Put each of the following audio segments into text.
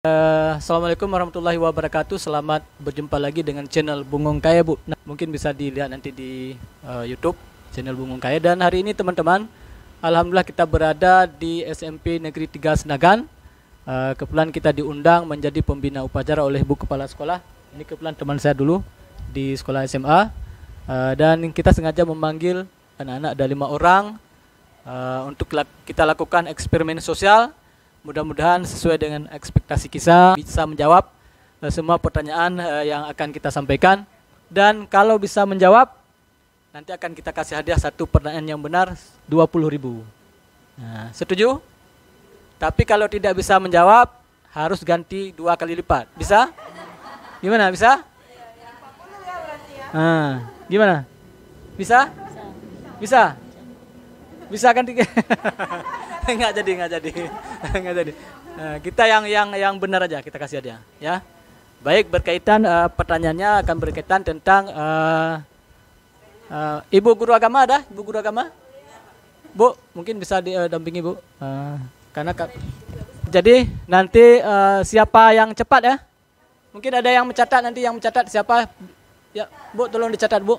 Assalamualaikum warahmatullahi wabarakatuh. Selamat berjumpa lagi dengan channel Bungung Kaya, Bu. Nah, mungkin bisa dilihat nanti di YouTube channel Bungung Kaya. Dan hari ini teman-teman, alhamdulillah kita berada di SMP Negeri 3 Senagan. Kebetulan kita diundang menjadi pembina upacara oleh Bu Kepala Sekolah. Ini kebetulan teman saya dulu di sekolah SMA. Dan kita sengaja memanggil anak-anak ada 5 orang untuk kita lakukan eksperimen sosial. Mudah-mudahan sesuai dengan ekspektasi kita, bisa menjawab semua pertanyaan yang akan kita sampaikan. Dan kalau bisa menjawab, nanti akan kita kasih hadiah satu pertanyaan yang benar 20.000. Nah, setuju? Tapi kalau tidak bisa menjawab, harus ganti 2 kali lipat. Bisa? Gimana? Bisa? Gimana? Bisa? Bisa? Bisa ganti? Nggak jadi. Nah, kita yang benar aja kita kasih hadiah, ya. Baik, berkaitan pertanyaannya akan berkaitan tentang Ibu guru agama ada? Ibu guru agama? Bu, mungkin bisa didampingi Bu. Jadi nanti siapa yang cepat ya? Mungkin ada yang mencatat, nanti yang mencatat siapa? Ya, Bu, tolong dicatat Bu.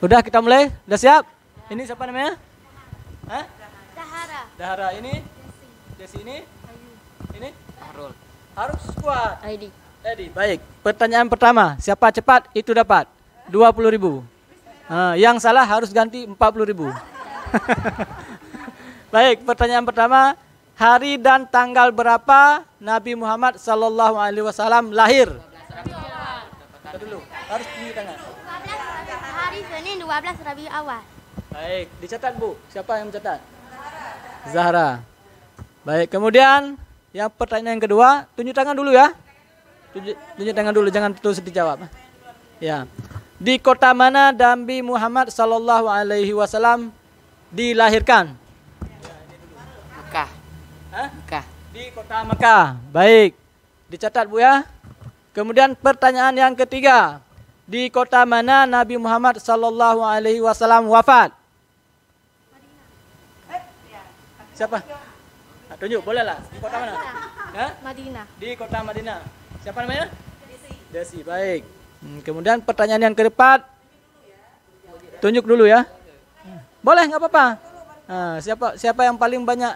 Udah kita mulai? Udah siap? Ini siapa namanya? Hah? Dahara. Ini? Desi ini? Ini? Harus kuat. Edi. Baik. Pertanyaan pertama, siapa cepat itu dapat 20.000. Yang salah harus ganti 40.000. Baik, pertanyaan pertama, hari dan tanggal berapa Nabi Muhammad sallallahu alaihi wasallam lahir? Dulu, harus di tangan. Hari Senin 12 Rabiul Awal. Baik, dicatat Bu. Siapa yang mencatat? Zahra. Baik, kemudian yang pertanyaan yang kedua, tunjuk tangan dulu ya. Tunjuk tangan dulu, jangan terus dijawab. Ya. Di kota mana Nabi Muhammad sallallahu alaihi wasallam dilahirkan? Mekah. Hah? Mekah. Di kota Mekah. Baik. Dicatat Bu ya. Kemudian pertanyaan yang ketiga. Di kota mana Nabi Muhammad sallallahu alaihi wasallam wafat? Siapa? Tunjuk, boleh lah. Di kota mana? Madinah. Di kota Madinah. Siapa namanya? Desi. Baik. Kemudian pertanyaan yang keempat. Tunjuk dulu ya. Boleh, nggak apa-apa. Siapa yang paling banyak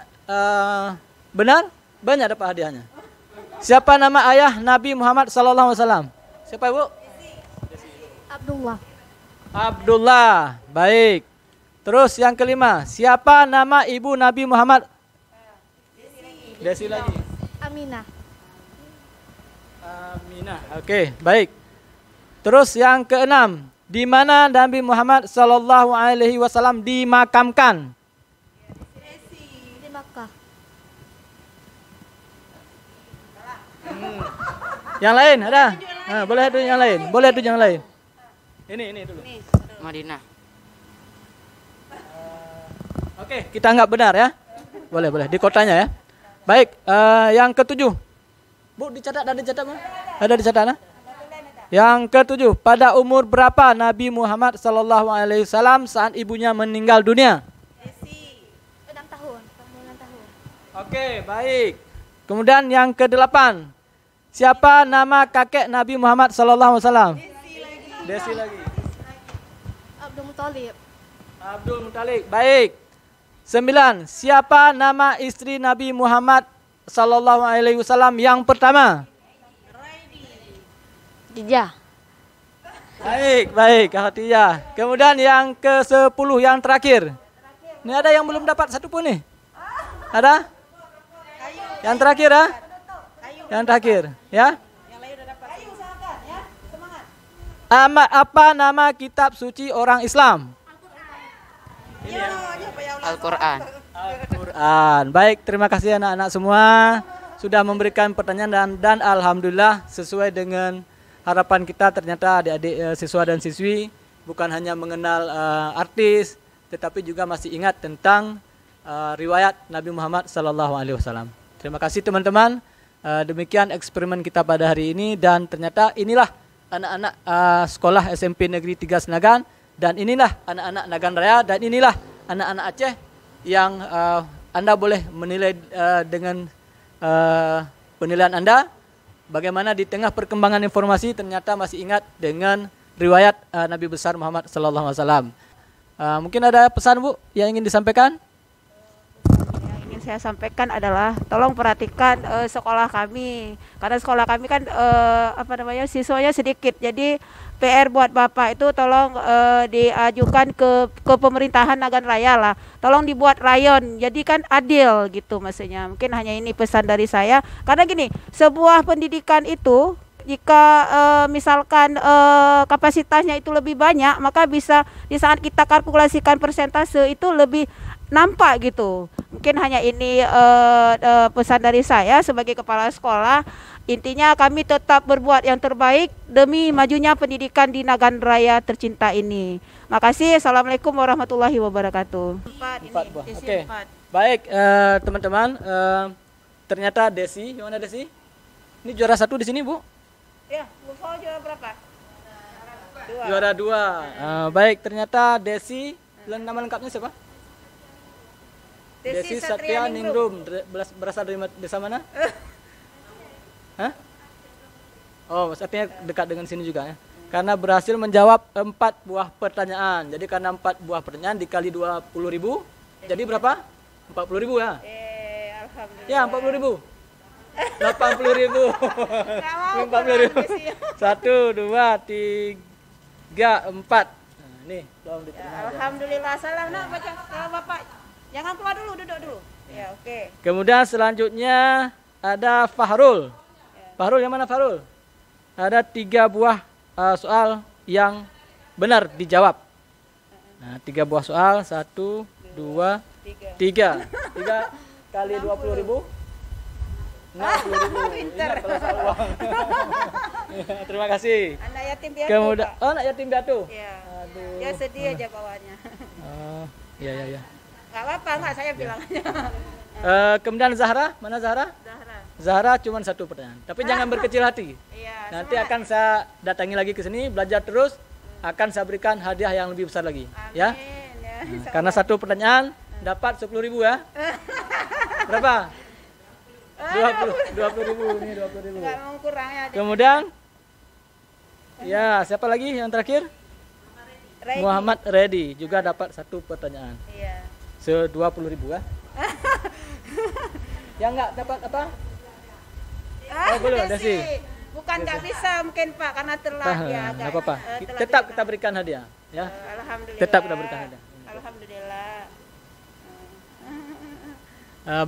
benar? Banyak dapat hadiahnya. Siapa nama ayah Nabi Muhammad sallallahu alaihi wasallam? Siapa Ibu? Abdullah. Baik. Terus yang kelima, siapa nama ibu Nabi Muhammad? Desi lagi. Aminah. Oke, baik. Terus yang keenam, di mana Nabi Muhammad sallallahu alaihi wasallam dimakamkan? Di Makkah. Yang lain ada? Boleh itu yang lain. Boleh itu yang lain. Ini dulu. Madinah. Oke, kita anggap benar ya. Boleh di kotanya ya. Baik, yang ketujuh. Bu, dicatat, ada dicatat Bu? Ada dicatat nah? Yang ketujuh, pada umur berapa Nabi Muhammad sallallahu alaihi wasallam saat ibunya meninggal dunia? 6 tahun. 6 tahun. Oke, baik. Kemudian yang kedelapan. Siapa nama kakek Nabi Muhammad sallallahu alaihi wasallam? Desi lagi. Abdul Muthalib. Baik. 9. Siapa nama istri Nabi Muhammad sallallahu alaihi wasallam yang pertama? Khadijah. Baik, Khadijah. Kemudian yang ke-10 yang terakhir. Ini ada yang belum dapat satu pun nih? Ada? Yang terakhir ya? Yang terakhir, ya? Apa nama kitab suci orang Islam? Al-Quran. Baik, terima kasih anak-anak semua sudah memberikan pertanyaan dan alhamdulillah sesuai dengan harapan kita, ternyata adik-adik siswa dan siswi bukan hanya mengenal artis tetapi juga masih ingat tentang riwayat Nabi Muhammad sallallahu alaihi wasallam. Terima kasih teman-teman. Demikian eksperimen kita pada hari ini dan ternyata inilah anak-anak sekolah SMP Negeri 3 Senagan dan inilah anak-anak Nagan Raya dan inilah anak-anak Aceh yang Anda boleh menilai dengan penilaian Anda. Bagaimana di tengah perkembangan informasi ternyata masih ingat dengan riwayat Nabi besar Muhammad sallallahu alaihi wasallam. Mungkin ada pesan Bu yang ingin disampaikan? Yang ingin saya sampaikan adalah tolong perhatikan sekolah kami, karena sekolah kami kan siswanya sedikit, jadi PR buat Bapak itu tolong diajukan ke pemerintahan Nagan Raya lah, tolong dibuat rayon, jadi kan adil gitu maksudnya. Mungkin hanya ini pesan dari saya, karena gini, sebuah pendidikan itu jika misalkan kapasitasnya itu lebih banyak, maka bisa di saat kita kalkulasikan persentase itu lebih nampak gitu. Mungkin hanya ini pesan dari saya sebagai kepala sekolah. Intinya kami tetap berbuat yang terbaik demi majunya pendidikan di Nagan Raya tercinta ini. Makasih. Assalamualaikum warahmatullahi wabarakatuh. Empat buah. Oke. Baik teman-teman, ternyata Desi, yang mana Desi? Ini juara 1 di sini Bu? Ya, Bu Fau juara berapa? Juara 2. Baik, ternyata Desi, nama lengkapnya siapa? Desi Satria Ningrum. Berasal dari desa mana? Hah? Oh, artinya dekat dengan sini juga ya. Karena berhasil menjawab 4 buah pertanyaan. Jadi karena 4 buah pertanyaan dikali 20.000, jadi berapa? 40.000 ya? Alhamdulillah. Ya, 40.000. 80.000. 40.000. 1, 2, 3, 4. Nah, ini belum diterima. Alhamdulillah. Salam nak baca. Kalau Bapak jangan keluar dulu, duduk dulu. Ya, oke. Kemudian selanjutnya ada Fahrul. Fahrul yang mana Fahrul? Ada 3 buah soal yang benar dijawab. Nah, 3 buah soal, 1, 2, 3. 3 kali 20.000. 60.000. Ingat kalau soal uang. Terima kasih. Anak yatim piatu. Kemudian, oh anak yatim piatu. Iya. Aduh. Ya sedih aja bawahnya. Oh, iya. Enggak apa-apa, enggak saya bilang aja. Kemudian Zahra, mana Zahra? Zahra cuma 1 pertanyaan. Tapi jangan berkecil hati. Iya. Nanti akan saya datangi lagi ke sini, belajar terus, akan saya berikan hadiah yang lebih besar lagi. Amin, Ya. ya. Nah, karena 1 pertanyaan dapat 10.000 ya. Berapa? 20.000 ini 20.000. Enggak mau kurang ya. Kemudian ya, siapa lagi yang terakhir? Ready. Muhammad Reddy juga dapat 1 pertanyaan. Iya. 20.000 ya. Yang enggak dapat apa? Oh, belum, Desi. Bukan nggak bisa mungkin Pak, karena telat ya. Enggak apa-apa. telat Tetap juga. kita berikan hadiah, ya. Alhamdulillah. Tetap kita berikan hadiah. Alhamdulillah.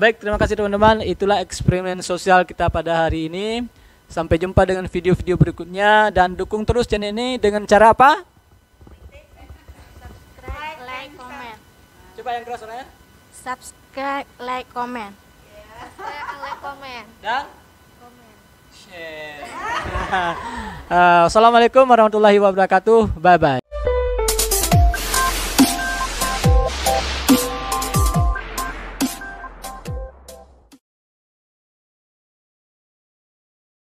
Baik, terima kasih teman-teman. Itulah eksperimen sosial kita pada hari ini. Sampai jumpa dengan video-video berikutnya dan dukung terus channel ini dengan cara apa? Subscribe, like, comment. Coba yang keras suaranya. Subscribe, like, comment. Subscribe, like, comment. Dan share. Assalamualaikum warahmatullahi wabarakatuh. Bye bye.